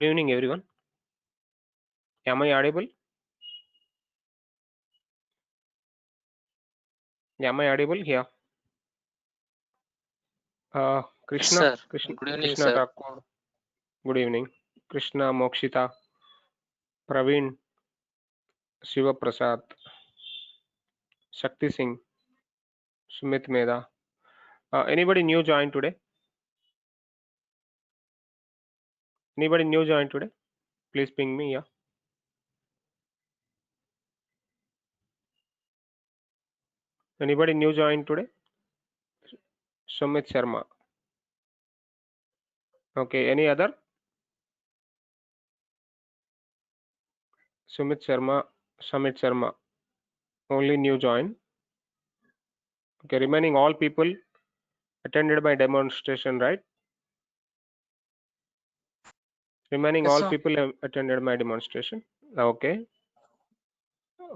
Evening, everyone. Am I audible? Am I audible? Yeah. Yes, Krishna, sir. Krishna, Good evening, Krishna sir. Thakur. Good evening. Krishna, Mokshita, Praveen, Shiva Prasad, Shakti Singh, Sumit Meda. Anybody new joined today? Anybody new joined today? Please ping me. Yeah. Anybody new joined today? Sumit Sharma. Okay. Any other? Sumit Sharma, Sumit Sharma. Only new join. Okay. Remaining all people attended my demonstration, right? Remaining Yes, all sir. people have attended my demonstration. Okay.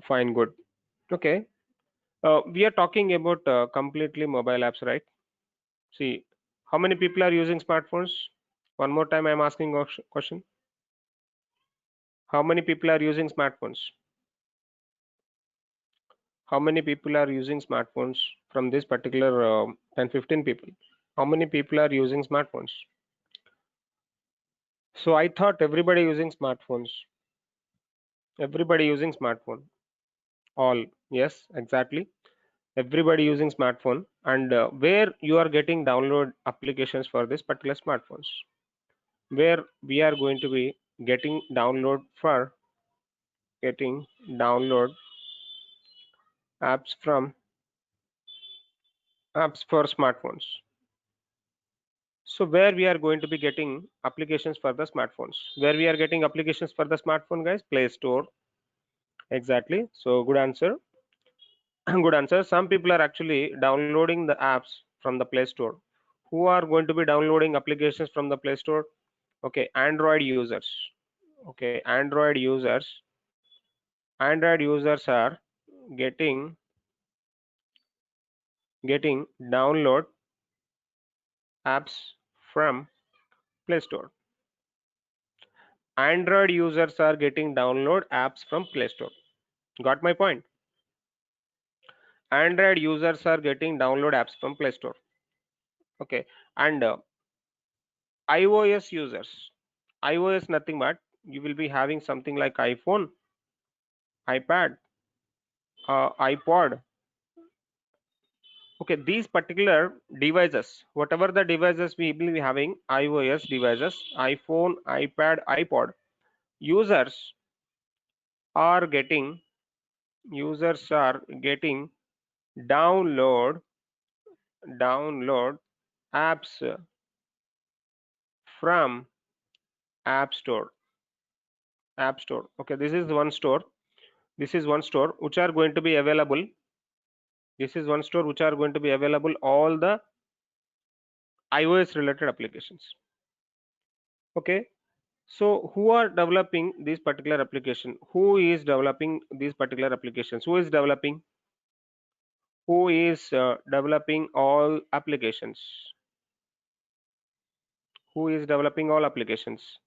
Fine. Good. Okay. We are talking about completely mobile apps, right? See, how many people are using smartphones? One more time, I'm asking a question. How many people are using smartphones? How many people are using smartphones from this particular 10, 15 people? How many people are using smartphones? So I thought everybody using smartphones. Everybody using smartphone. All. Yes, exactly. Everybody using smartphone. And where you are getting download applications for this particular smartphones, where we are going to be getting download for getting download apps from apps for smartphones. So where we are going to be getting applications for the smartphones, where we are getting applications for the smartphone, guys? Play Store. Exactly. So good answer. Good answer. Some people are actually downloading the apps from the Play Store. Who are going to be downloading applications from the Play Store? Okay, Android users. Okay, Android users are getting download apps from Play Store. Android users are getting download apps from Play Store. Got my point? Android users are getting download apps from Play Store. Okay, and iOS users, iOS nothing but you will be having something like iPhone, iPad, iPod. Okay, these particular devices, whatever the devices we will be having, iOS devices, iPhone, iPad, iPod, users are getting download apps from app store. Okay, this is one store, which are going to be available. This is one store which are going to be available all the iOS related applications. Okay, so who are developing this particular application? Who is developing these particular applications? Who is developing all applications? Who is developing all applications?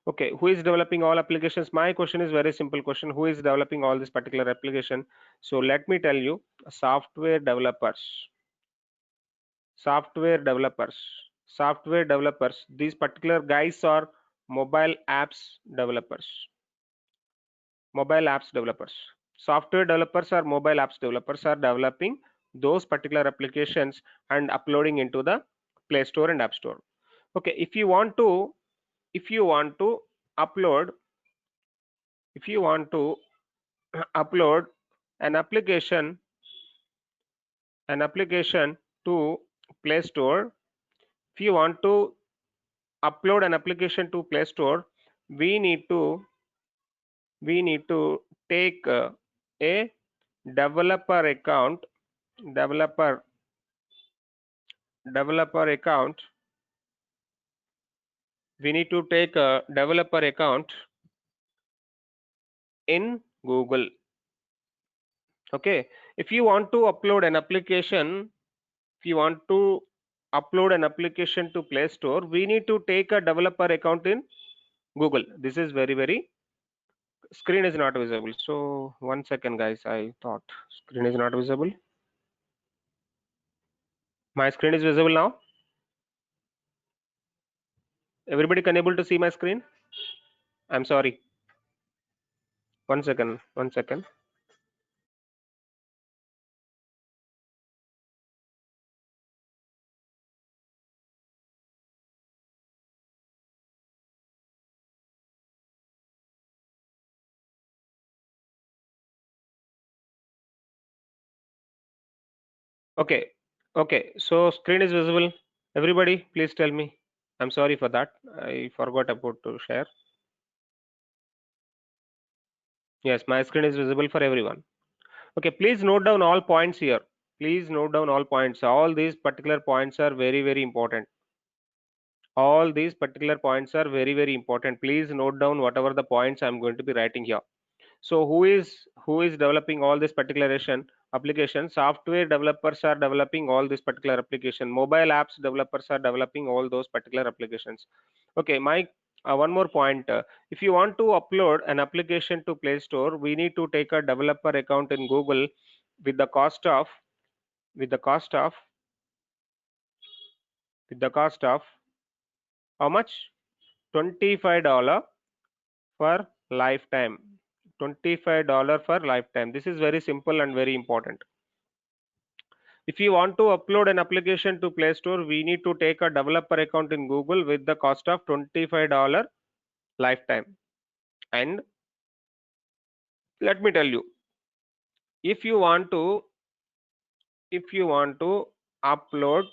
Okay, who is developing all applications? My question is very simple question. Who is developing all this particular application? So let me tell you, software developers. Software developers. Software developers. These particular guys are mobile apps developers. Mobile apps developers. Software developers or mobile apps developers are developing those particular applications and uploading into the Play Store and App Store. Okay, if you want to upload upload an application to Play Store, if you want to upload an application to Play Store, we need to take a developer account. Developer account. We need to take a developer account in Google. Okay, if you want to upload an application, to Play Store, we need to take a developer account in Google. This is very screen is not visible. So 1 second, guys. I thought screen is not visible. My screen is visible now. Everybody can able to see my screen? I'm sorry. 1 second. 1 second. Okay. Okay. So screen is visible. Everybody, please tell me. I'm sorry for that. I forgot about to share. Yes, my screen is visible for everyone. Okay, please note down all points here. Please note down all points. All these particular points are very important. All these particular points are very important. Please note down whatever the points I'm going to be writing here. So who is developing all this particular application? Software developers are developing all this particular application. Mobile apps developers are developing all those particular applications. Okay, my one more point. If you want to upload an application to Play Store, we need to take a developer account in Google with the cost of with the cost of with the cost of how much? $25 for lifetime. $25 for lifetime. This is very simple and very important. If you want to upload an application to Play Store, we need to take a developer account in Google with the cost of $25 lifetime. And let me tell you, if you want to upload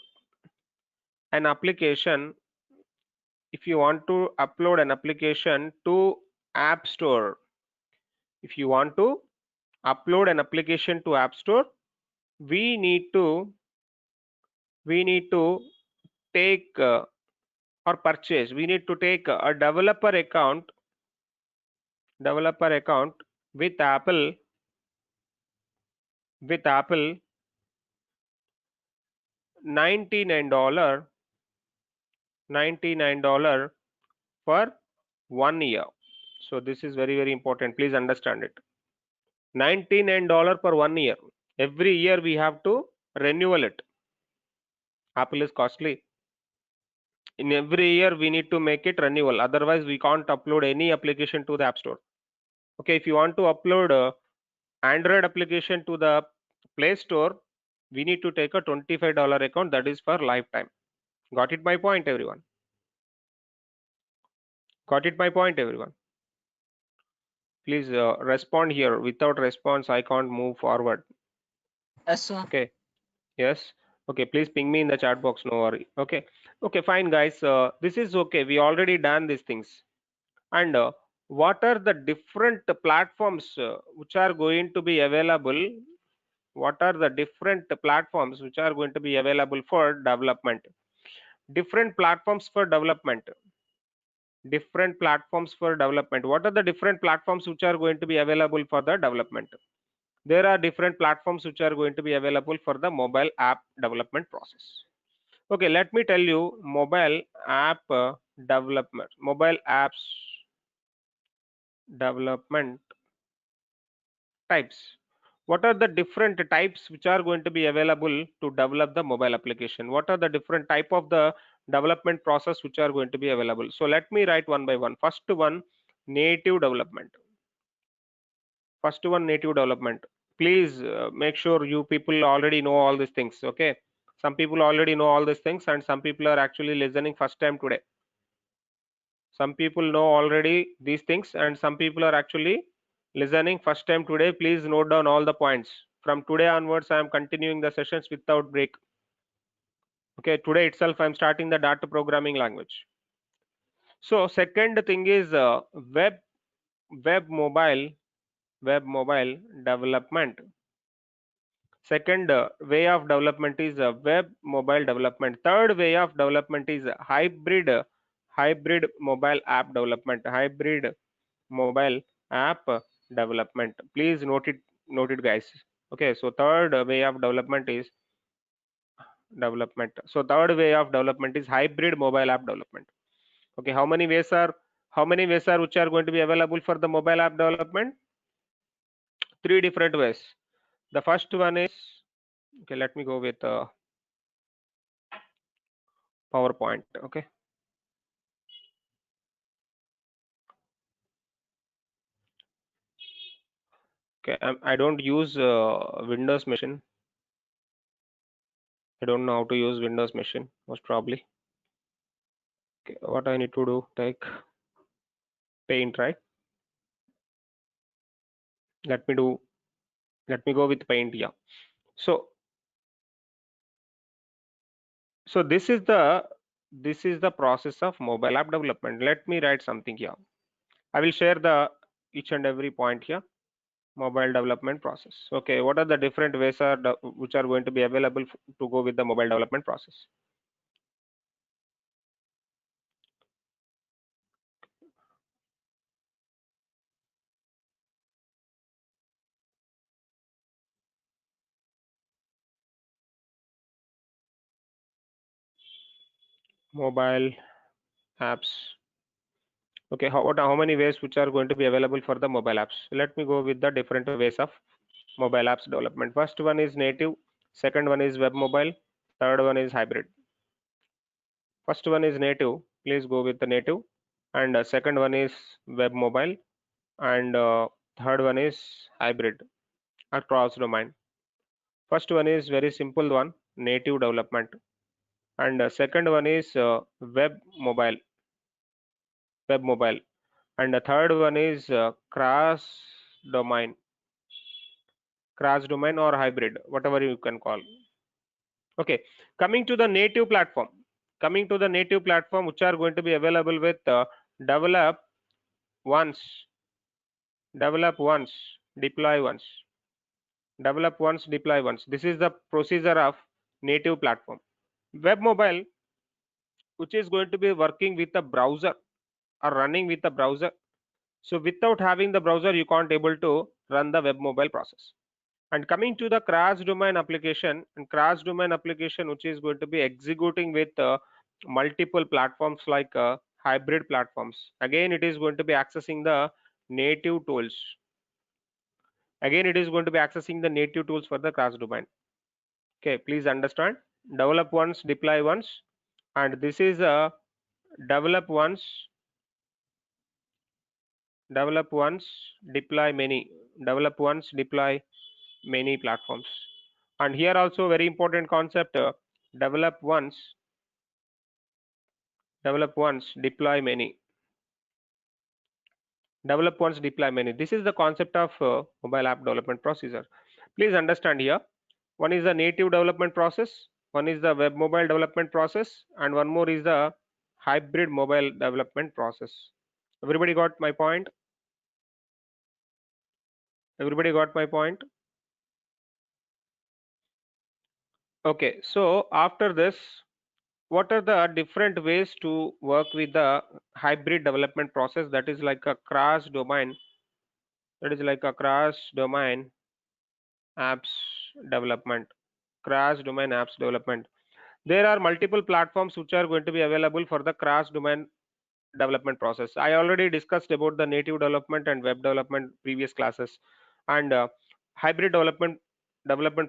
an application, if you want to upload an application to App Store, if you want to upload an application to App Store, we need to take or purchase. We need to take a developer account with Apple $99 for 1 year. So this is very important. Please understand it. $99 per 1 year. Every year we have to renewal it. Apple is costly. In every year we need to make it renewal. Otherwise we can't upload any application to the App Store. Okay, if you want to upload Android application to the Play Store, we need to take a $25 account, that is for lifetime. Got it my point, everyone? Got it my point, everyone? Please respond here. Without response, I can't move forward. Yes, sir. Okay. Yes. Okay. Please ping me in the chat box. No worry. Okay. Okay. Fine, guys. This is okay. We already done these things. And what are the different platforms which are going to be available? What are the different platforms which are going to be available for development? Different platforms for development. Different platforms for development. What are the different platforms which are going to be available for the development? There are different platforms which are going to be available for the mobile app development process. Okay, let me tell you mobile app development, mobile apps development types. What are the different types which are going to be available to develop the mobile application? What are the different type of the development process which are going to be available? So let me write one by one. First one, native development. First one, native development. Please make sure you people already know all these things. Okay, some people already know all these things and some people are actually listening first time today. Some people know already these things and some people are actually listening first time today. Please note down all the points. From today onwards, I am continuing the sessions without break. Okay, today itself I am starting the data programming language. So second thing is web mobile development. Second way of development is web mobile development. Third way of development is hybrid mobile app development. Hybrid mobile app development. Please note it, guys. Okay, so third way of development is hybrid mobile app development. Okay, how many ways are How many ways are which are going to be available for the mobile app development? Three different ways. The first one is, okay, let me go with PowerPoint. Okay. Okay, I don't use Windows machine. I don't know how to use Windows machine, most probably. Okay, what I need to do, take Paint, right? Let me do, let me go with Paint, yeah. So, so this is the process of mobile app development. Let me write something here. I will share the each and every point here. Mobile development process. Okay, what are the different ways are which are going to be available to go with the mobile development process? Mobile apps. Okay, how many ways which are going to be available for the mobile apps? Let me go with the different ways of mobile apps development. First one is native, second one is web mobile, third one is hybrid. First one is native, please go with the native, and second one is web mobile, and third one is hybrid or cross domain. First one is very simple one, native development, and second one is web mobile, and the third one is domain cross domain or hybrid, whatever you can call. Okay, coming to the native platform, which are going to be available with develop once, develop once, deploy once, develop once, deploy once. This is the procedure of native platform. Web mobile, which is going to be working with a browser or running with a browser. So without having the browser, you can't able to run the web mobile process. And coming to the cross domain application, and cross domain application which is going to be executing with multiple platforms like hybrid platforms. Again, it is going to be accessing the native tools. Again, it is going to be accessing the native tools for the cross domain. Okay, please understand. Develop once, deploy once, and this is a develop once, develop once, deploy many, develop once, deploy many platforms. And here also very important concept, develop once, develop once, deploy many, develop once, deploy many. This is the concept of mobile app development procedure. Please understand here, one is the native development process, one is the web mobile development process, and one more is the hybrid mobile development process. Everybody got my point? Everybody got my point? Okay, so after this, what are the different ways to work with the hybrid development process, that is like a cross domain, that is like a cross domain apps development, cross domain apps development. There are multiple platforms which are going to be available for the cross domain development process. I already discussed about the native development and web development previous classes, and hybrid development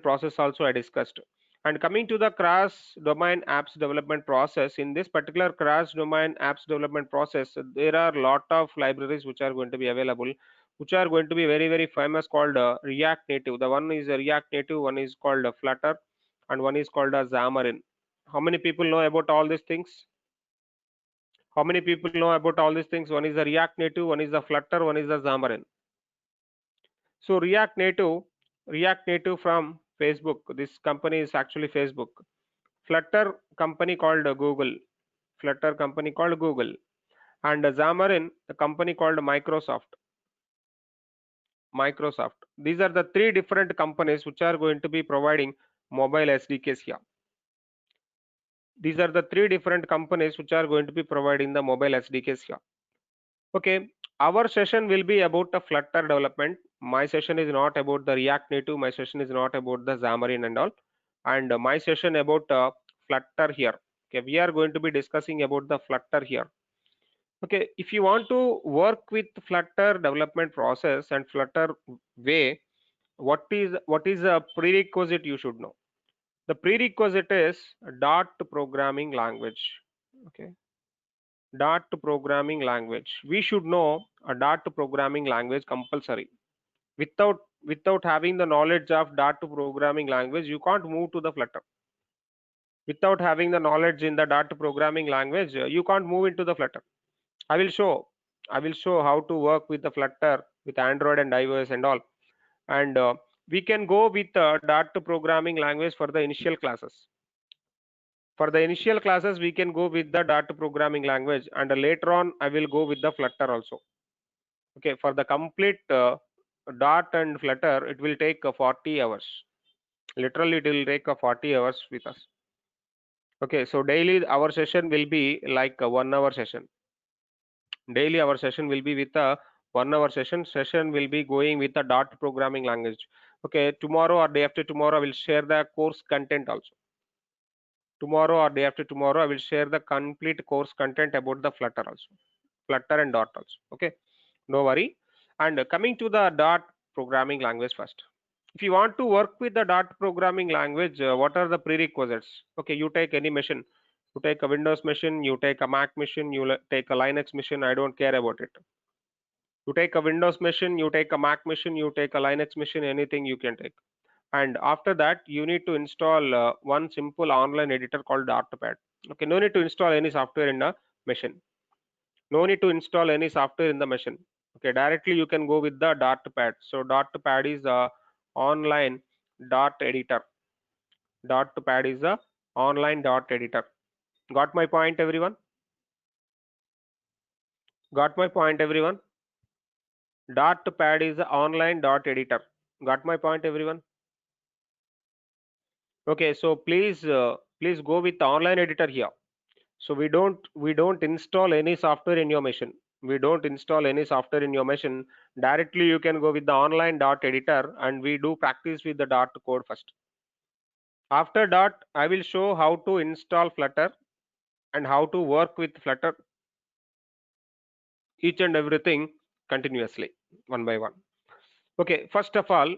process also I discussed. And coming to the cross domain apps development process, in this particular cross domain apps development process, there are a lot of libraries which are going to be available, which are going to be very famous, called React Native. The one is React Native, one is called Flutter, and one is called Xamarin. How many people know about all these things? How many people know about all these things? One is the React Native, one is the Flutter, one is the Xamarin. So React Native from Facebook. This company is actually Facebook. Flutter company called Google. Flutter company called Google. And Xamarin, the company called Microsoft. Microsoft. These are the three different companies which are going to be providing mobile SDKs here. These are the three different companies which are going to be providing the mobile SDKs here. Okay, our session will be about the Flutter development. My session is not about the React Native. My session is not about the Xamarin and all. And my session about Flutter here. Okay, we are going to be discussing about the Flutter here. Okay, if you want to work with Flutter development process and Flutter way, what is a prerequisite you should know? The prerequisite is Dart programming language. Okay, Dart programming language. We should know a Dart programming language compulsory. Without having the knowledge of Dart programming language, you can't move to the Flutter. Without having the knowledge in the Dart programming language, you can't move into the Flutter. I will show. I will show how to work with the Flutter with Android and iOS and all. And we can go with Dart programming language for the initial classes. For the initial classes, we can go with the Dart programming language, and later on, I will go with the Flutter also. Okay, for the complete Dart and Flutter, it will take 40 hours. Literally, it will take 40 hours with us. Okay, so daily our session will be like a 1 hour session. Daily our session will be with a 1 hour session. Session will be going with the Dart programming language. Okay, tomorrow or day after tomorrow, I will share the course content also. Tomorrow or day after tomorrow, I will share the complete course content about the Flutter also. Flutter and Dart also. Okay, no worry. And coming to the Dart programming language first. If you want to work with the Dart programming language, what are the prerequisites? Okay, you take any machine. You take a Windows machine, you take a Mac machine, take a Linux machine. I don't care about it. You take a Windows machine, you take a Mac machine, you take a Linux machine, anything you can take. And after that, you need to install one simple online editor called Dartpad. Okay, no need to install any software in the machine. No need to install any software in the machine. Okay, directly you can go with the Dartpad. So Dartpad is a online dart editor. Dartpad is a online dart editor. Got my point, everyone? Got my point, everyone? Dartpad is a online dart editor. Got my point, everyone? Okay, so please go with the online editor here. So we don't install any software in your machine. We don't install any software in your machine. Directly you can go with the online dart editor, and we do practice with the Dart code first. After that, I will show how to install Flutter and how to work with Flutter, each and everything continuously, one by one. Okay, first of all,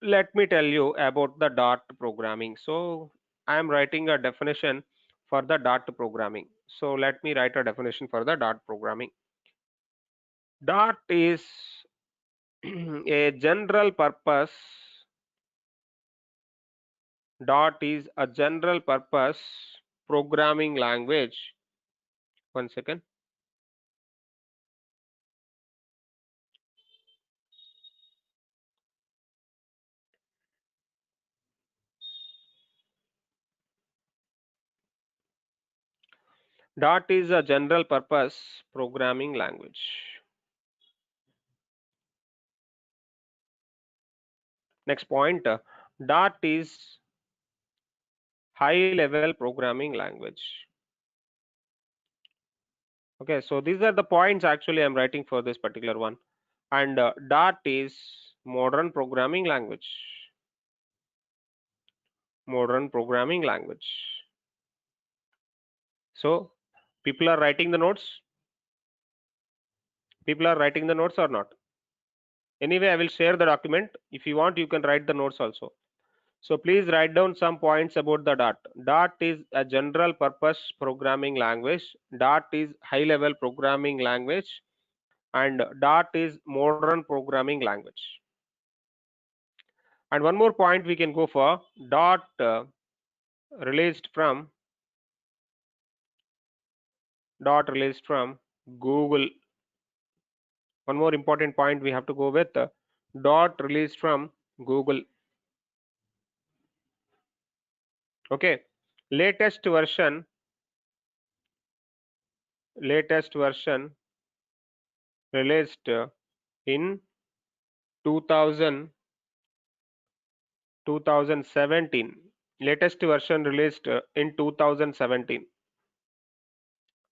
let me tell you about the Dart programming. So I am writing a definition for the Dart programming. So let me write a definition for the Dart programming. Dart is a general purpose. Dart is a general purpose programming language. One second. Dart is a general purpose programming language. Next point, Dart is high level programming language. Okay, so these are the points actually I'm writing for this particular one. And Dart is modern programming language. Modern programming language. So people are writing the notes. People are writing the notes or not? Anyway, I will share the document. If you want, you can write the notes also. So please write down some points about the Dart. Dart is a general purpose programming language. Dart is high level programming language, and Dart is modern programming language. And one more point we can go for Dart released from Google. One more important point we have to go with Dart released from Google. Okay, latest version released in 2000 2017. Latest version released in 2017.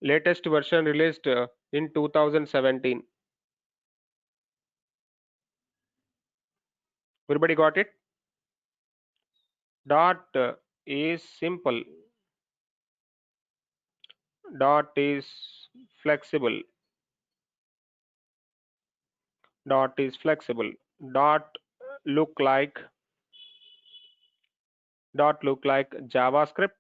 Latest version released in 2017. Everybody got it? Dart is simple. Dart is flexible. Dot is flexible. Dot look like JavaScript.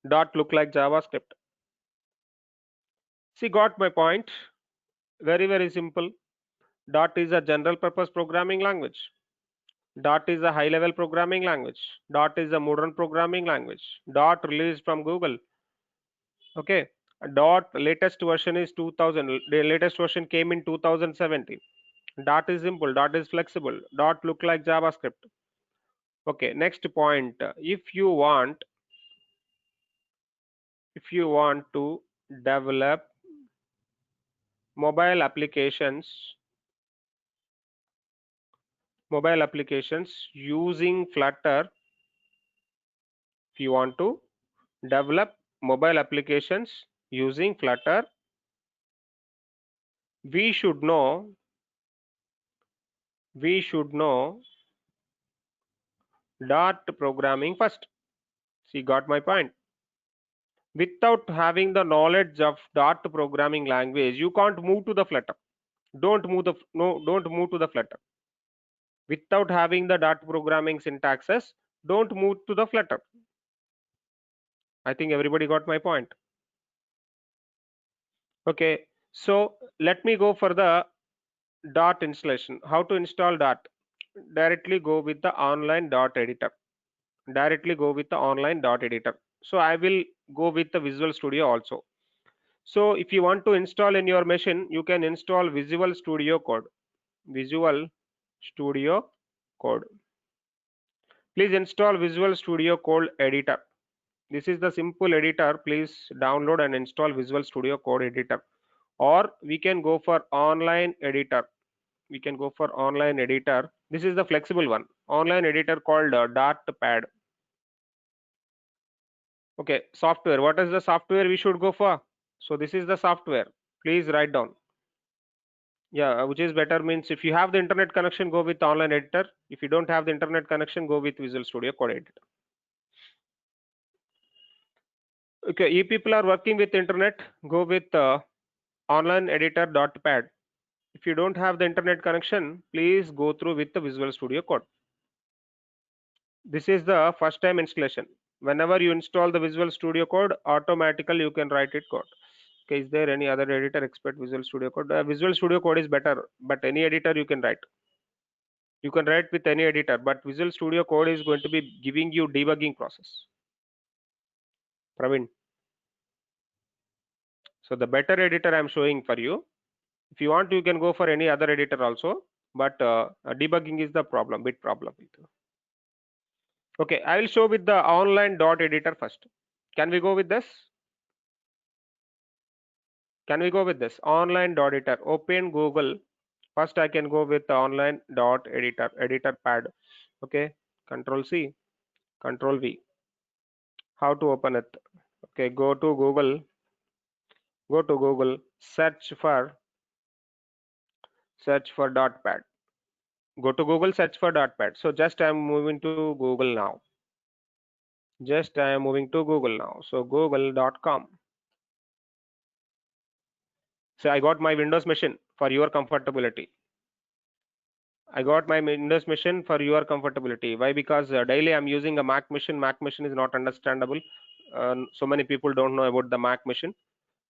Dot look like JavaScript. See, got my point? Very, very simple. Dot is a general purpose programming language. Dot is a high level programming language. Dot is a modern programming language. Dot released from Google. Okay. Dot latest version is 2000. The latest version came in 2017. Dot is simple. Dot is flexible. Dot look like JavaScript. Okay. Next point. If you want to develop mobile applications using Flutter, if you want to develop mobile applications using Flutter, we should know Dart programming first. See, got my point? Without having the knowledge of Dart programming language, you can't move to the Flutter. Don't move to the Flutter. Without having the Dart programming syntaxes, don't move to the Flutter. I think everybody got my point. Okay, so let me go for the Dart installation. How to install Dart? Directly go with the online Dart editor. So I will go with the Visual Studio also. So if you want to install in your machine, you can install Visual Studio Code. Please install Visual Studio Code editor. This is the simple editor. Please download and install Visual Studio Code editor. Or we can go for online editor. This is the flexible one. Online editor called Dartpad. Okay, software. What is the software we should go for? So this is the software. Please write down. Yeah, which is better means if you have the internet connection, go with online editor. If you don't have the internet connection, go with Visual Studio Code editor. Okay, if people are working with internet, go with online editor Dartpad. If you don't have the internet connection, please go through with the Visual Studio Code. This is the first time installation. Whenever you install the Visual Studio Code, automatically you can write it code. Okay, is there any other editor expect Visual Studio Code? Visual Studio Code is better, but any editor you can write. You can write with any editor, but Visual Studio Code is going to be giving you debugging process. Praveen. So the better editor I'm showing for you. If you want, you can go for any other editor also, but debugging is the bit problem. Okay, I will show with the online dot editor first. Can we go with this? Online dot editor. Open Google. First, I can go with the online dot editor pad. Okay, Control C, Control V. How to open it? Okay, go to Google. Search for Dotpad. Go to Google, search for Dotpad. So just I am moving to Google now. So google.com. So I got my Windows machine for your comfortability. Why? Because daily I'm using a Mac machine. Mac machine is not understandable. So many people don't know about the Mac machine.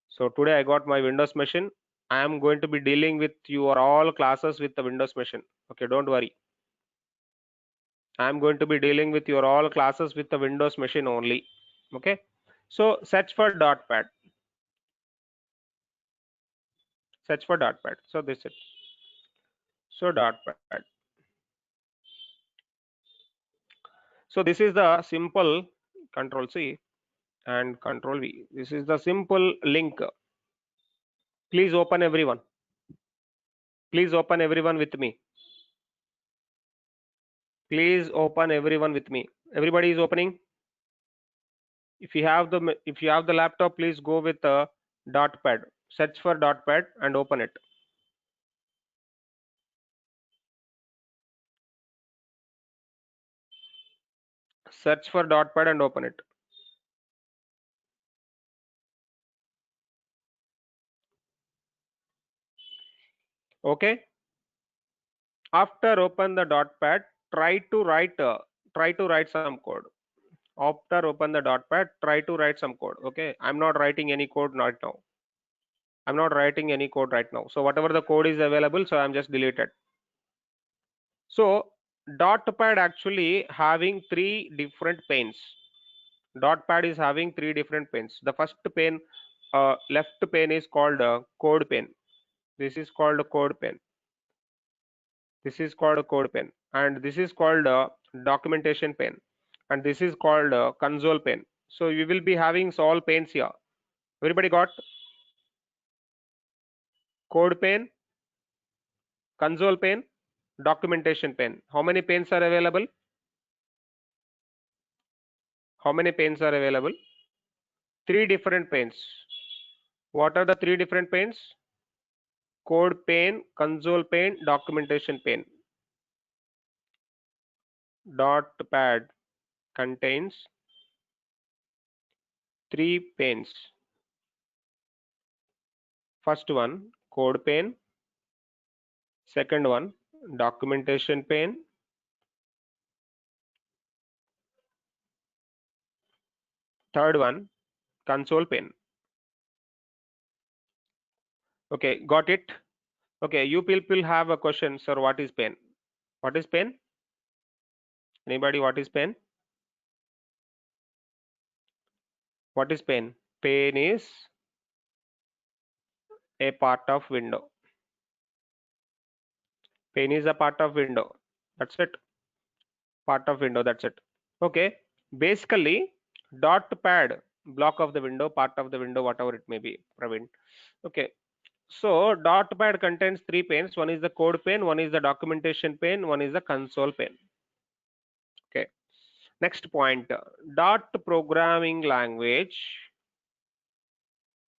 So today I got my Windows machine. I am going to be dealing with your all classes with the Windows machine. Okay, don't worry. I am going to be dealing with your all classes with the Windows machine only. Okay. So search for Dotpad. So this is so Dotpad. So this is the simple Control C and Control V. This is the simple link. Please open everyone. With me. Everybody is opening. If you have the laptop, please go with Dotpad. Search for Dotpad and open it. Search for Dotpad and open it. Okay, after open the dotpad, try to write some code. After open the dotpad, try to write some code. Okay, I'm not writing any code right now. I'm not writing any code right now. So whatever the code is available, so I'm just deleted. So dotpad actually having three different panes. Dotpad is having three different panes. The first pane, left pane is called code pane. This is called code pane. This is called code pane, and this is called documentation pane, and this is called console pane. So you will be having all panes here. Everybody got code pane, console pane, documentation pane. How many panes are available? How many panes are available? Three different panes. What are the three different panes? Code pane, console pane, documentation pane. Dotpad contains three panes. First one, code pane. Second one, documentation pane. Third one, console pane. Okay, got it? Okay, you people have a question, sir. What is pane? What is pane? Anybody, what is pane? What is pane? Pane is a part of window. Pane is a part of window. That's it. Part of window. That's it. Okay. Basically, dotpad, block of the window, part of the window, whatever it may be, Praveen. Okay. So dotpad contains three panes. One is the code pane, one is the documentation pane, one is the console pane. Okay. Next point, dot programming language.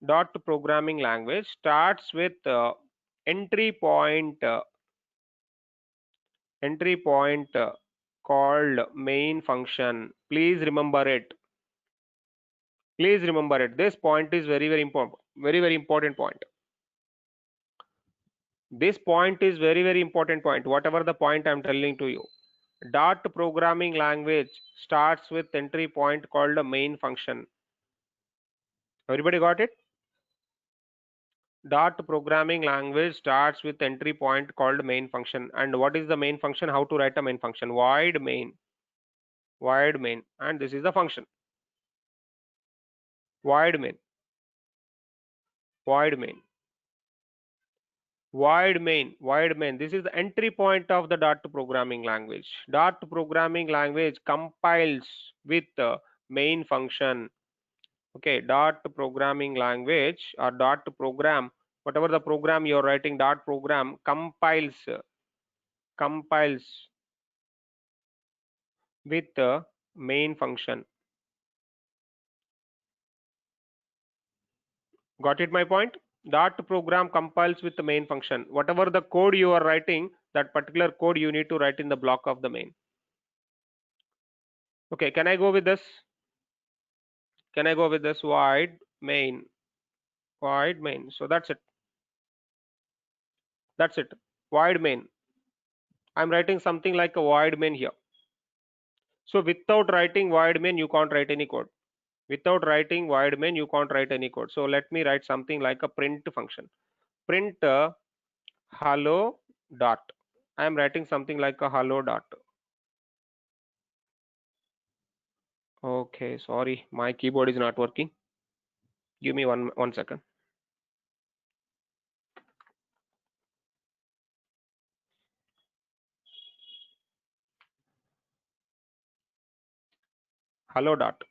Dot programming language starts with entry point called main function. Please remember it. Please remember it. This point is very important. Very important point. This point is very important point. Whatever the point I'm telling to you. Dot programming language starts with entry point called a main function. Everybody got it? Dot programming language starts with entry point called main function. And what is the main function? How to write a main function? Void main. Void main. And this is the function. Void main. Void main. Void main. Void main. This is the entry point of the dot programming language. Dot programming language compiles with the main function. Okay, dot programming language or dot program, whatever the program you're writing, dot program compiles with the main function. Got it my point? Dot program compiles with the main function. Whatever the code you are writing, that particular code you need to write in the block of the main. Okay, can I go with this? Can I go with this? Void main. Void main. So that's it. That's it. Void main. I'm writing something like a void main here. So without writing void main, you can't write any code. Without writing void main, you can't write any code. So let me write something like a print function. Print hello dot. I am writing something like a hello dot. Okay, sorry, my keyboard is not working. Give me one second. Hello dot.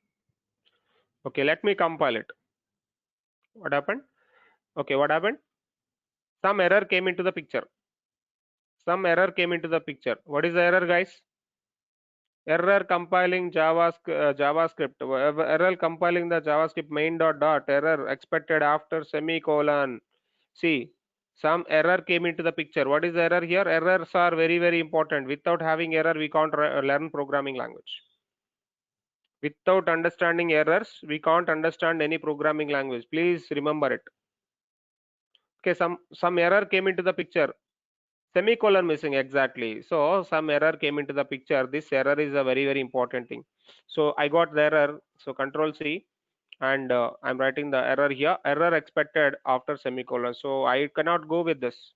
Okay, let me compile it. What happened? Okay, what happened? Some error came into the picture. Some error came into the picture. What is the error, guys? Error compiling JavaScript. Error compiling the JavaScript main dot error expected after semicolon. See, some error came into the picture. What is the error here? Errors are very important. Without having error, we can't learn programming language. Without understanding errors, we can't understand any programming language. Please remember it. Okay, some error came into the picture. Semicolon missing, exactly. So some error came into the picture. This error is a very important thing. So I got the error. So Control C, and I'm writing the error here. Error expected after semicolon. So I cannot go with this.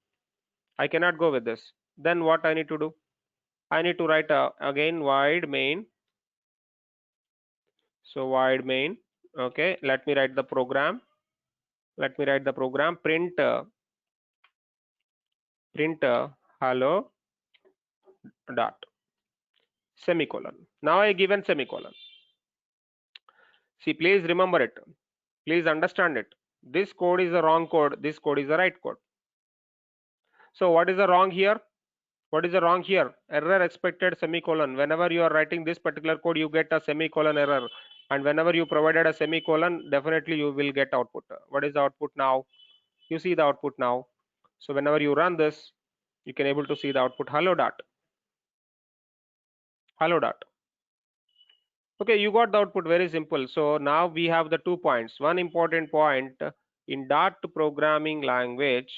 I cannot go with this. Then what I need to do? I need to write again void main. So void main. Okay, let me write the program. Let me write the program. Print hello dot semicolon. Now I given semicolon. See, please remember it. Please understand it. This code is the wrong code. This code is the right code. So what is the wrong here? What is the wrong here? Error expected semicolon. Whenever you are writing this particular code, you get a semicolon error. And whenever you provided a semicolon, definitely you will get output. What is the output now? You see the output now. So whenever you run this, you can able to see the output hello dot. Hello dot. Okay, you got the output, very simple. So now we have the 2 points. One important point in Dart programming language.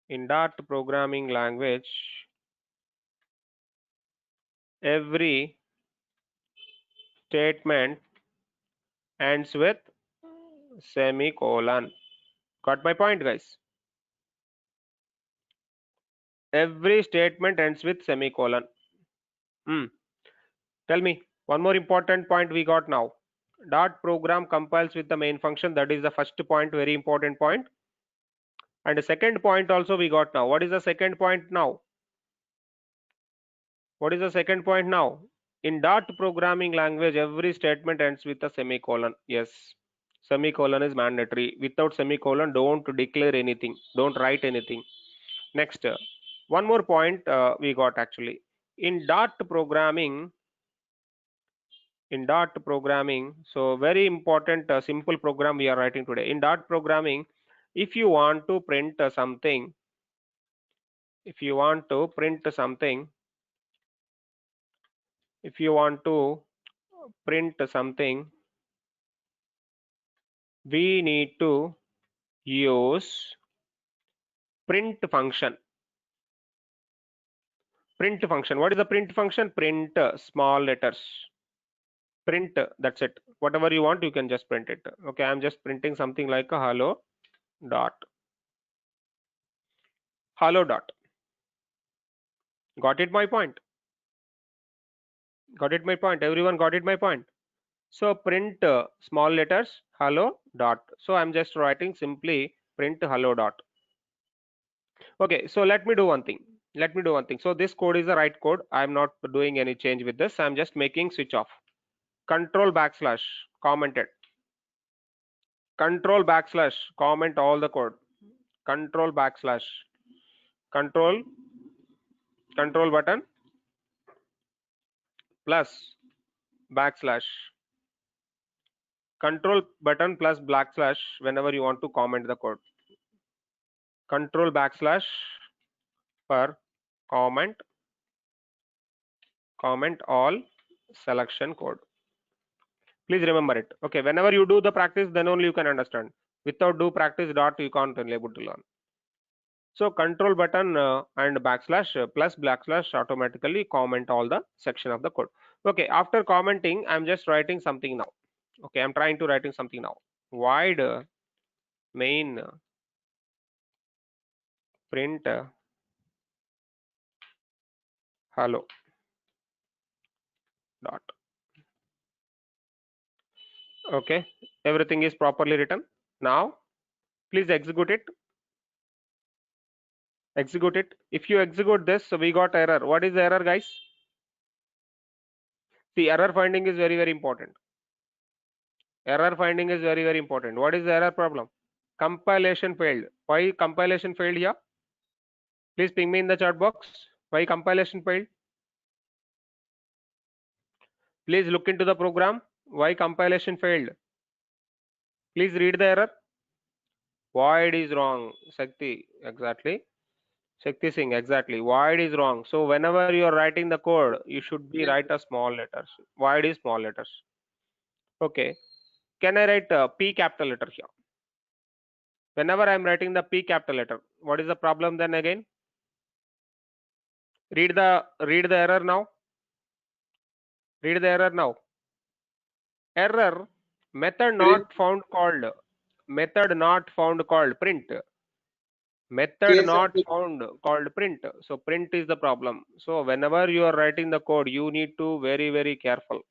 In Dart programming language, every statement ends with semicolon. Got my point, guys? Every statement ends with semicolon. Tell me, one more important point we got now. Dart program compiles with the main function. That is the first point, very important point. And the second point also we got now. What is the second point now? What is the second point now? In Dart programming language, every statement ends with a semicolon. Yes, semicolon is mandatory. Without semicolon, don't declare anything. Don't write anything. Next, one more point we got actually. In Dart programming, so very important simple program we are writing today. In Dart programming, if you want to print something, if you want to print something, we need to use print function. Print function. What is the print function? Print small letters. Print, that's it. Whatever you want, you can just print it. Okay, I'm just printing something like a hello dot. Hello dot. Got it my point? Got it my point? Everyone got it my point? So print small letters hello dot. So I'm just writing simply print hello dot. Okay, so let me do one thing. So this code is the right code. I'm not doing any change with this. I'm just making switch off. Control backslash commented. Control backslash comment all the code. Control backslash control button plus backslash control button plus backslash whenever you want to comment the code. Control backslash for comment all selection code. Please remember it. Okay, whenever you do the practice, then only you can understand. Without do practice dot, you can't be able to learn. So control button and backslash plus backslash automatically comment all the section of the code. Okay, after commenting, I'm just writing something now. Okay, I'm trying to writing something now. Void main print hello dot. Okay, everything is properly written. Now please execute it. If you execute this, so we got error. What is the error, guys? The error finding is very important. Error finding is very important. What is the error problem? Compilation failed. Why compilation failed here? Please ping me in the chat box. Why compilation failed? Please look into the program. Why compilation failed? Please read the error. Void is wrong. Shakti, exactly. Shakti Singh, exactly. Void is wrong. So whenever you are writing the code, you should be write a small letters. Void is small letters. Okay. Can I write P capital letter here? Whenever I'm writing the P capital letter, what is the problem then again? Read the error now. Read the error now. Error, method not found called. Method not found called print. Method Case not sensitive. found called print. So print is the problem. So whenever you are writing the code, you need to very careful.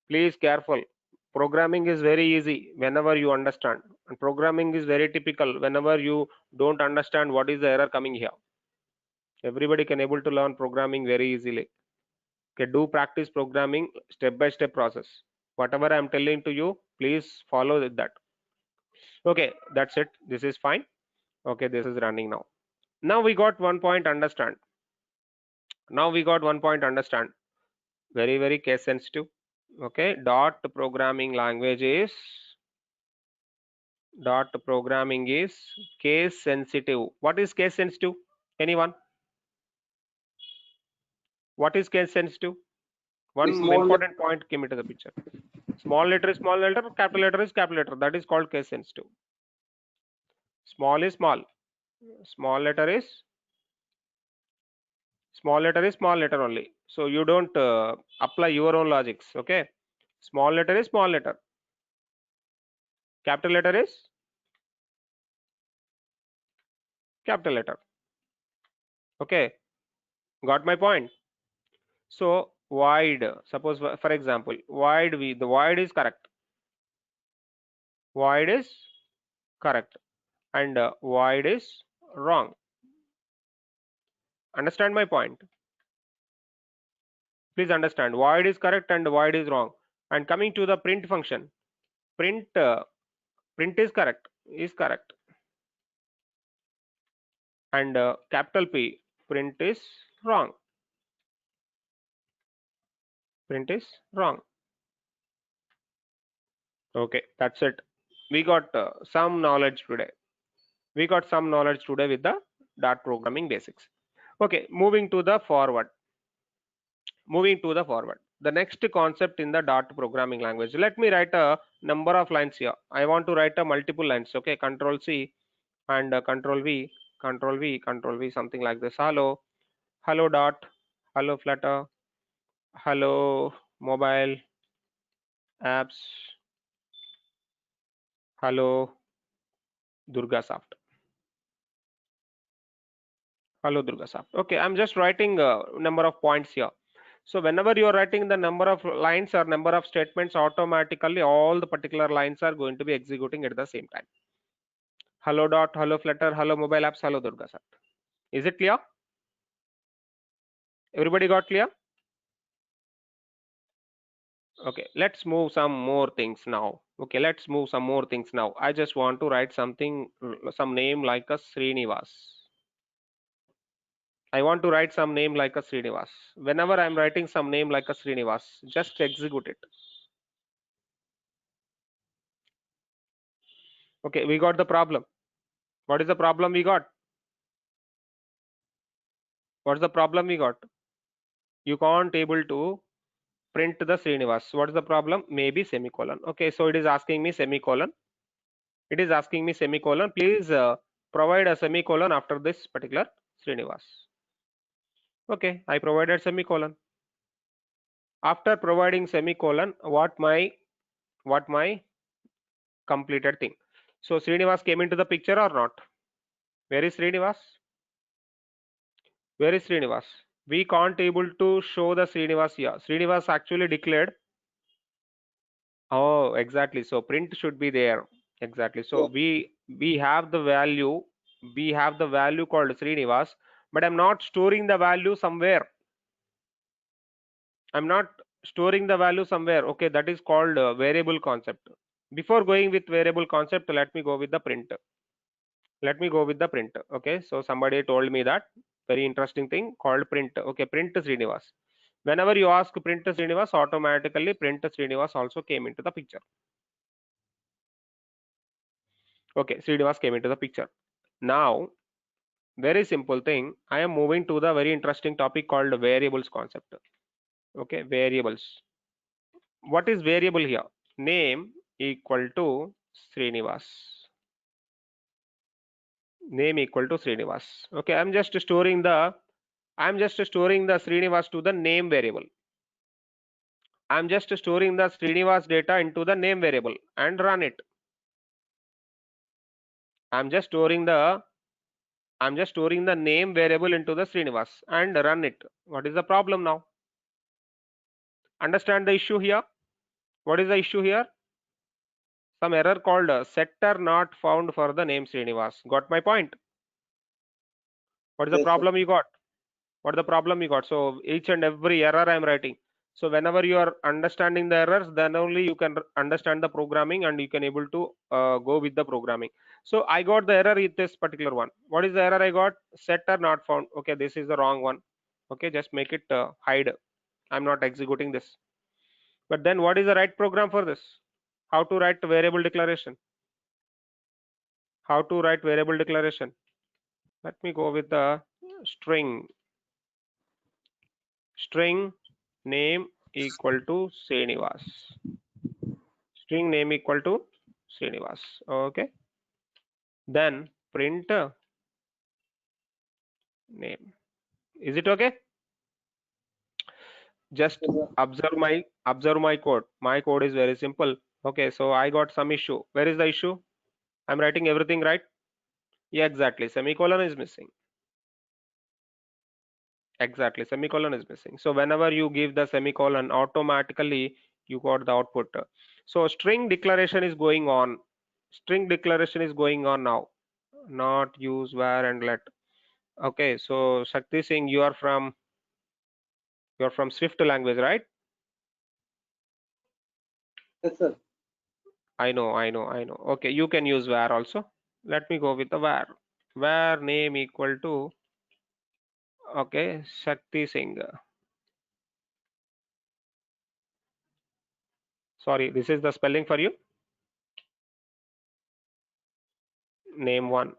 Please careful. Programming is very easy whenever you understand, and programming is very typical whenever you don't understand what is the error coming here. Everybody can able to learn programming very easily. Okay, do practice programming step by step process. Whatever I am telling to you, please follow with that. Okay, that's it. This is fine. Okay, this is running now. Now we got one point understand. Now we got one point understand. Very case sensitive. Okay, dot programming is case sensitive. What is case sensitive? Anyone? What is case sensitive? One Small letter. important point came into the picture. Small letter is small letter, capital letter is capital letter. That is called case sensitive. Small is small. Small letter is small letter only. So you don't apply your own logics. Okay. Small letter is small letter. Capital letter is capital letter. Okay. Got my point? So void. Suppose for example, void the void is correct. Void is correct, and void is wrong. Understand my point? Please understand. Void is correct and void is wrong. And coming to the print function, print print is correct, and capital P, print is wrong. Print is wrong. Okay, that's it. We got some knowledge today. We got some knowledge today with the dot programming basics. Okay, moving to the forward. The next concept in the dot programming language. Let me write a number of lines here. I want to write a multiple lines. Okay, Control C and Control V, Control V, Control V, something like this. Hello dot, hello Flutter, hello mobile apps, hello Durgasoft. Hello Durgasoft. Okay, I'm just writing a number of points here. So whenever you are writing the number of lines or number of statements, automatically all the particular lines are going to be executing at the same time. Hello dot, hello Flutter, hello mobile apps, hello Durgasoft. Is it clear? Everybody got clear? Okay, let's move some more things now. Okay, let's move some more things now. I just want to write something, some name like a Srinivas. I want to write some name like a Srinivas. Whenever I'm writing some name like a Srinivas, just execute it. Okay, we got the problem. What is the problem we got? What's the problem we got? You can't able to print the Srinivas. What is the problem? Maybe semicolon. Okay, so it is asking me semicolon. It is asking me semicolon. Please provide a semicolon after this particular Srinivas. Okay, I provided semicolon. After providing semicolon, what my completed thing. So Srinivas came into the picture or not? Where is Srinivas? Where is Srinivas? We can't able to show the Srinivas here. Srinivas actually declared. Oh, exactly. So print should be there. Exactly. So Yeah. we have the value. We have the value called Srinivas, but I'm not storing the value somewhere. I'm not storing the value somewhere. Okay, that is called variable concept. Before going with variable concept, let me go with the print. Let me go with the print. Okay, so somebody told me that very interesting thing called print. Okay, print Srinivas. Whenever you ask print Srinivas, automatically print Srinivas also came into the picture. Okay, Srinivas came into the picture. Now, very simple thing. I am moving to the very interesting topic called variables concept. Okay, variables. What is variable here? Name equal to Srinivas. Name equal to Srinivas. Okay, I'm just storing the I'm just storing the Srinivas to the name variable. I'm just storing the Srinivas data into the name variable and run it. I'm just storing the name variable into the Srinivas and run it. What is the problem now? Understand the issue here? What is the issue here? Some error called setter not found for the name Srinivas. Got my point? What is the Yes, sir. problem you got? What is the problem you got? So each and every error I am writing. So whenever you are understanding the errors, then only you can understand the programming and you can able to go with the programming. So I got the error with this particular one. What is the error I got? Setter not found. Okay, this is the wrong one. Okay, just make it hide. I'm not executing this. But then what is the right program for this? How to write variable declaration? How to write variable declaration? Let me go with the string. String name equal to Srinivas. String name equal to Srinivas. Okay. Then print name. Is it okay? Just Yes, sir. observe my code. My code is very simple. Okay, so I got some issue. Where is the issue? I'm writing everything right. Yeah, exactly. Semicolon is missing. Exactly, semicolon is missing. So whenever you give the semicolon, automatically you got the output. So string declaration is going on. String declaration is going on now. Not use where and let. Okay, so Shakti Singh, you are from Swift language, right? Yes, sir. I know. Okay, you can use where also. Let me go with the where. Where name equal to, okay, Shakti Singh. Sorry, this is the spelling for you. Name one.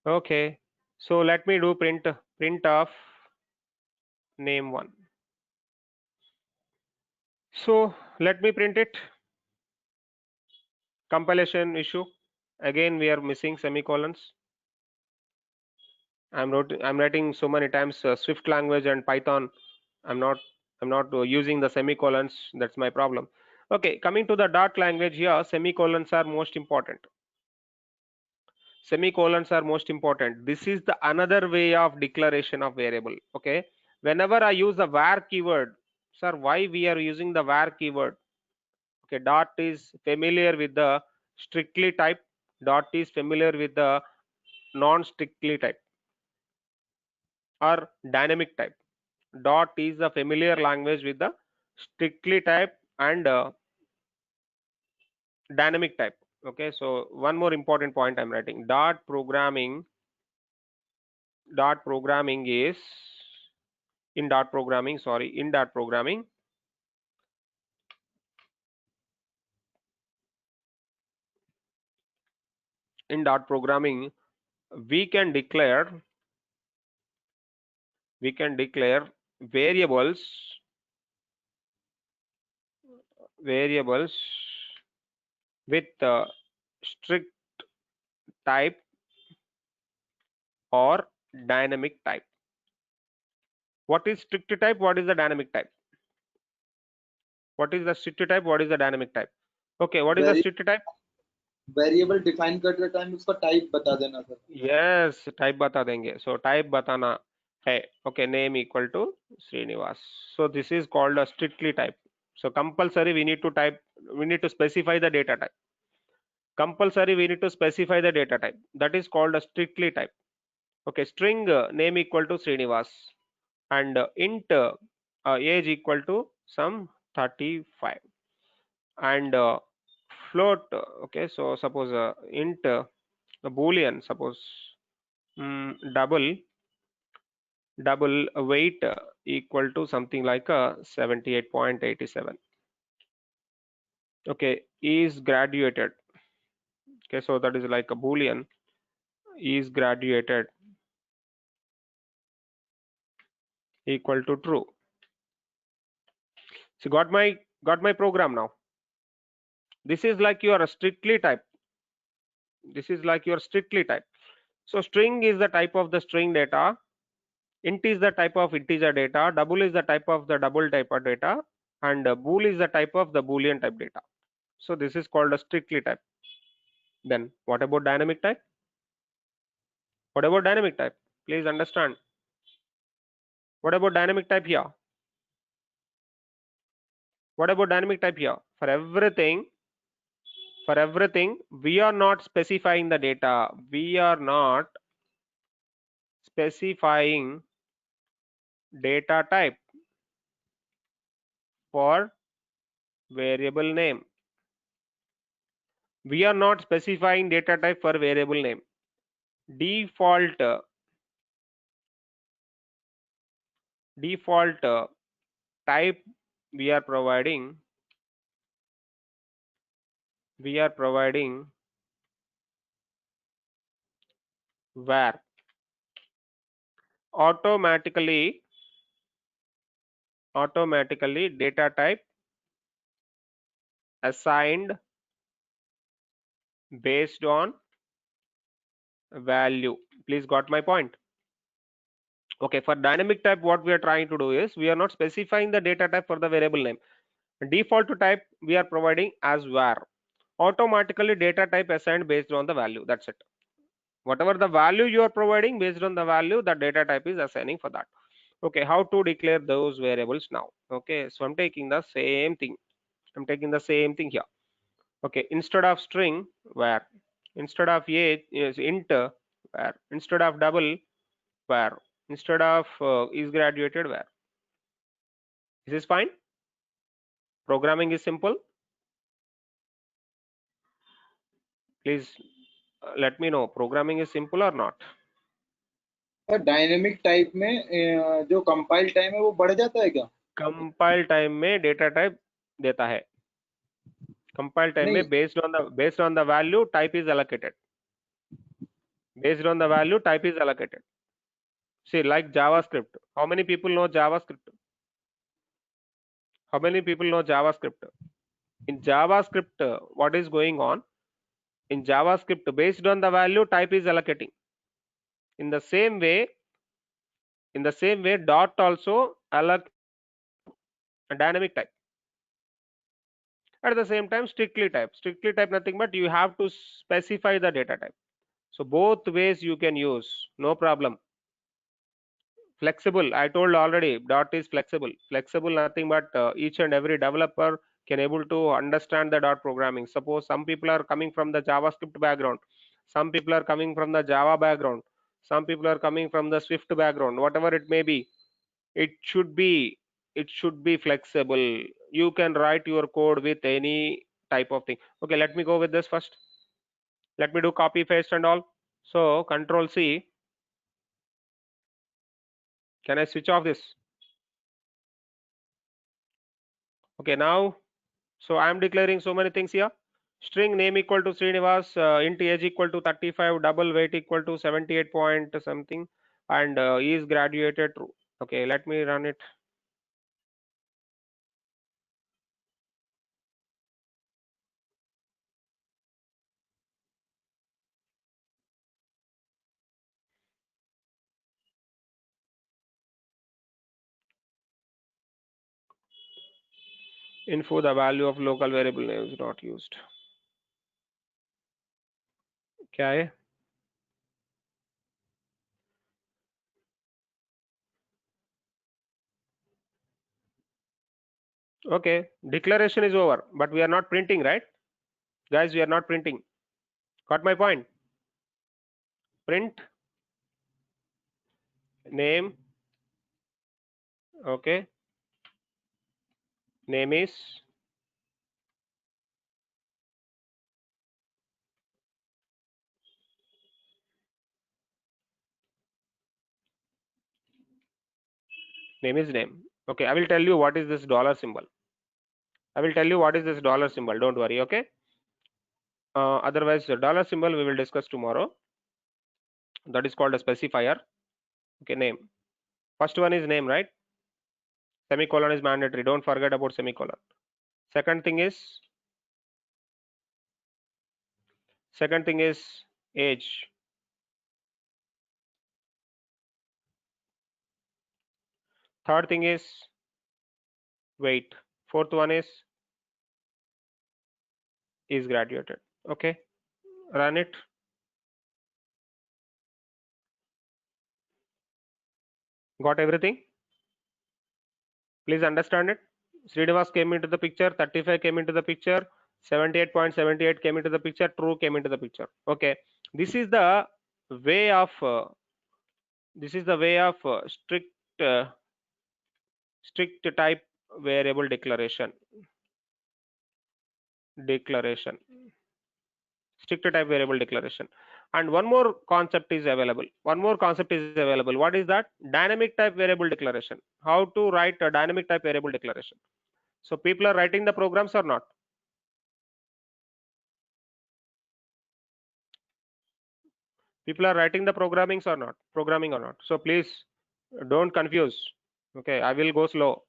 Okay, so let me do print of name one. So let me print it. Compilation issue. Again, we are missing semicolons. I'm writing so many times Swift language and Python. I'm not using the semicolons. That's my problem. Okay, coming to the Dart language here, semicolons are most important. Semicolons are most important. This is the another way of declaration of variable. Okay, whenever I use the var keyword, sir, why we are using the var keyword? Okay, Dart is familiar with the strictly type. Dart is familiar with the non-strictly type or dynamic type. Dot is a familiar language with the strictly type and dynamic type. Okay, so one more important point I'm writing. Dot programming is in dot programming, sorry, in dot programming, in dot programming, we can declare variables variables with strict type or dynamic type. What is strict type? What is the dynamic type? What is the strict type? What is the dynamic type? Okay, what is the very strict type? Variable define करते time उसका type बता देना sir. Yes, type बता देंगे. So type बताना है. Okay, name equal to Srinivas. So this is called a strictly type. So compulsory we need to type, we need to specify the data type. Compulsory we need to specify the data type. That is called a strictly type. Okay, string name equal to Srinivas and int age equal to some 35 and float. Okay, so suppose int boolean, suppose double weight equal to something like 78.87. Okay, is graduated. Okay, so that is like a boolean, is graduated equal to true. So got my program now. This is like your strictly type. This is like your strictly type. So string is the type of the string data. Int is the type of integer data, double is the type of the double type of data, and bool is the type of the boolean type data. So this is called a strictly type. Then what about dynamic type? What about dynamic type? Please understand. What about dynamic type here? What about dynamic type here? For everything, we are not specifying the data. We are not specifying data type for variable name. We are not specifying data type for variable name. Default type we are providing var. Automatically data type assigned based on value. Please got my point? Okay, for dynamic type, what we are trying to do is we are not specifying the data type for the variable name. Default type we are providing as var. Automatically data type assigned based on the value. That's it. Whatever the value you are providing, based on the value, the data type is assigning for that. Okay, how to declare those variables now? Okay, so I'm taking the same thing. Here. Okay, instead of string var, instead of age is int var, instead of double var, instead of is graduated var. This is fine. Programming is simple. Please let me know, programming is simple or not? Dynamic type में जो compile time है वो बढ़ जाता है क्या? Compile time में data type देता है. कंपाइल टाइम नहीं, में based on the value type is allocated. Based on the value type is allocated. See, like JavaScript. How many people know JavaScript? How many people know JavaScript? In JavaScript, what is going on? In JavaScript, based on the value type is allocating. In the same way, dot also allocate a dynamic type. At the same time, strictly type. Strictly type nothing but you have to specify the data type. So both ways you can use, no problem. Flexible, I told already, dot is flexible. Flexible nothing but each and every developer can able to understand the dot programming. Suppose some people are coming from the JavaScript background, some people are coming from the Java background, some people are coming from the Swift background, whatever it may be, it should be flexible. You can write your code with any type of thing. Okay, let me go with this first. Let me do copy paste and all. So control C. Can I switch off this? Okay, now, so I am declaring so many things here. String name equal to Srinivas, int age equal to 35, double weight equal to 78 point something, and is graduated true. Okay, let me run it. Info, the value of local variable name is not used. क्या है? Okay, declaration is over, but we are not printing, right? Guys, we are not printing. Got my point? Print name. Okay, name is name. Okay, I will tell you what is this dollar symbol. Don't worry. Okay. Otherwise, the dollar symbol we will discuss tomorrow. That is called a specifier. Okay, name. First one is name, right? Semicolon is mandatory. Don't forget about semicolon. Second thing is age. Third thing is wait. Fourth one is graduated. Okay, run it. Got everything? Please understand it. Srinivas came into the picture, 35 came into the picture, 78.78 came into the picture, true came into the picture. Okay, this is the way of uh, strict type variable declaration, strict type variable declaration. And one more concept is available. What is that? Dynamic type variable declaration. How to write a dynamic type variable declaration? So people are writing the programs or not? People are writing the programming or not? So please don't confuse. Okay, I will go slow.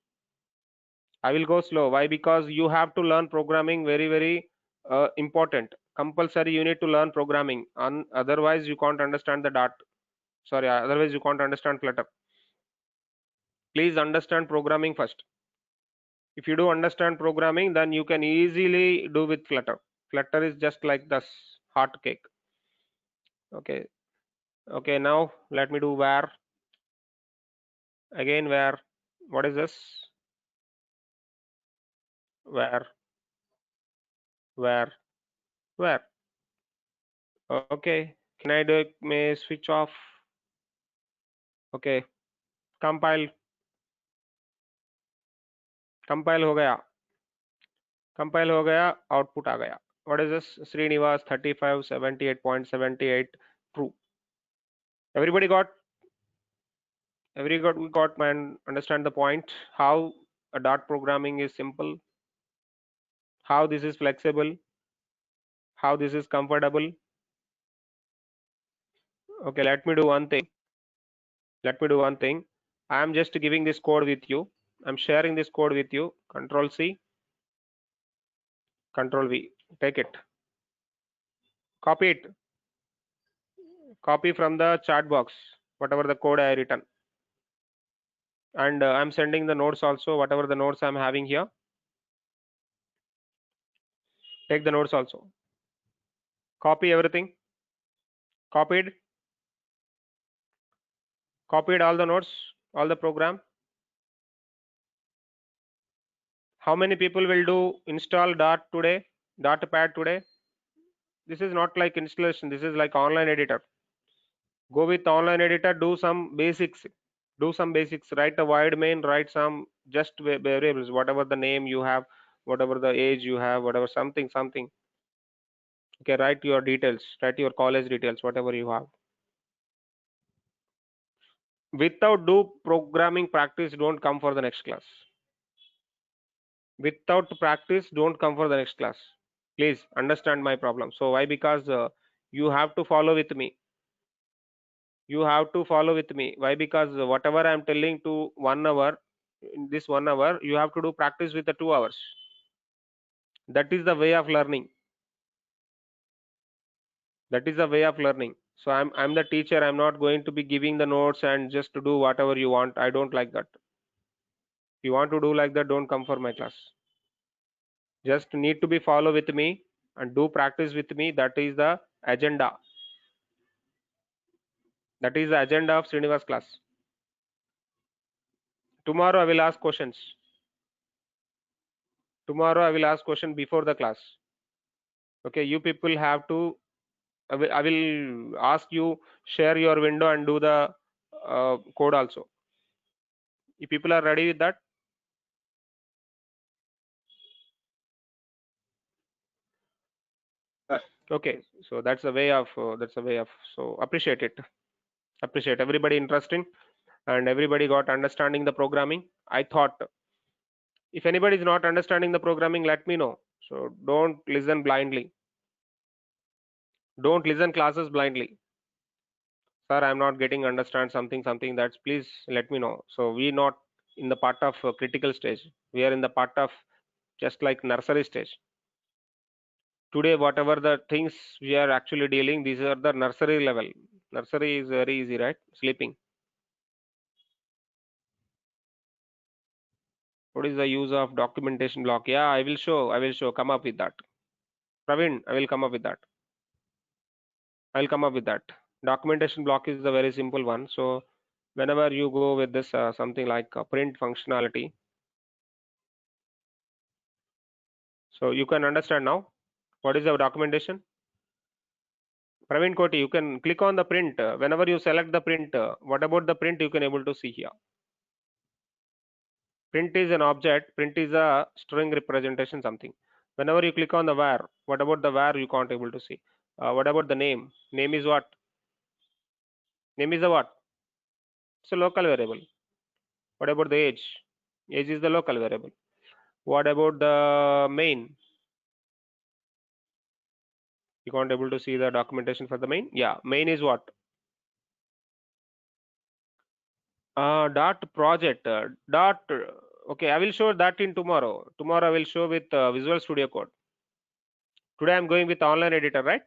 Why? Because you have to learn programming, very important, compulsory. You need to learn programming, otherwise you can't understand the dart. Sorry, otherwise you can't understand Flutter. Please understand programming first. If you do understand programming, then you can easily do with Flutter. Flutter is just like this hot cake. Okay. Okay, now let me do where. Again, where. What is this? Where. Where. Where. Okay, can I do may switch off? Okay, compile. Compile हो गया, output आ गया. What is this? Srinivas 35 78.78 true. Everybody got man, understand the point, how a dot programming is simple, how this is flexible, how this is comfortable. Okay, let me do one thing. I am just giving this code with you. I'm sharing this code with you. Control C, Control V. Take it. Copy it. Copy from the chat box whatever the code I written. And I'm sending the notes also, whatever the notes I'm having here. Take the notes also. Copy everything. Copied all the notes, all the program. How many people will do install dart today, Dartpad today? This is not like installation, this is like online editor. Go with online editor, do some basics. Write a void main, write some just variables, whatever the name you have, whatever the age you have, whatever something. Okay, write your details, write your college details, whatever you have. Without do programming practice, don't come for the next class. Without practice, don't come for the next class. Please understand my problem. So why? Because you have to follow with me. Why? Because whatever I'm telling to 1 hour, in this 1 hour you have to do practice with the 2 hours. That is the way of learning. So I'm the teacher. I'm not going to be giving the notes and just to do whatever you want. I don't like that. If you want to do like that, don't come for my class. Just need to be follow with me and do practice with me. That is the agenda. That is the agenda of Srinivas class. Tomorrow I will ask questions. Before the class. Okay, you people have to. I will ask you share your window and do the code also. If people are ready with that. Okay, so that's a way of so appreciate it. Appreciate everybody interesting and everybody got understanding the programming. I thought if anybody is not understanding the programming, let me know. So don't listen blindly. Don't listen classes blindly. Sir, I'm not getting understand something. That's please let me know. So we not in the part of critical stage. We are in the part of just like nursery stage. Today, whatever the things we are actually dealing, these are the nursery level. Nursery is very easy, right? Sleeping. What is the use of documentation block? Yeah, I will show. Come up with that. Praveen, I will come up with that. I'll come up with that. Documentation block is a very simple one. So whenever you go with this something like print functionality, so you can understand now what is the documentation. Praveen Koti, you can click on the print. Whenever you select the print, what about the print you can able to see here? Print is an object, print is a string representation something. Whenever you click on the var, what about the var you can't able to see? What about the name? Name is what? Name is the what? It's a local variable. What about the age? Age is the local variable. What about the main? You can't able to see the documentation for the main. Yeah, main is what? Dot project. Dot. Okay, I will show that in tomorrow. Tomorrow I will show with Visual Studio Code. Today I'm going with online editor, right?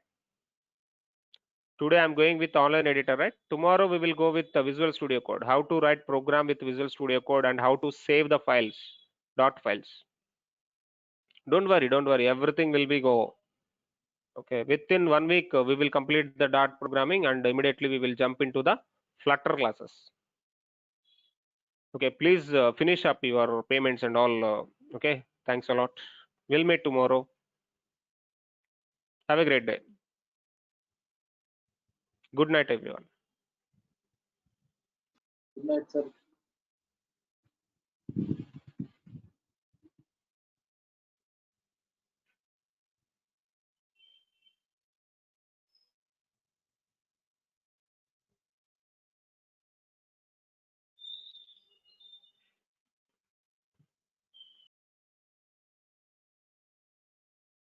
Today I'm going with online editor, right? Tomorrow we will go with the Visual Studio Code. How to write program with Visual Studio Code and how to save the files, dot files. Don't worry. Everything will be go. Okay, within 1 week we will complete the dot programming and immediately we will jump into the Flutter classes. Okay, please finish up your payments and all. Okay, thanks a lot. We'll meet tomorrow. Have a great day. Good night, everyone. Good night, sir.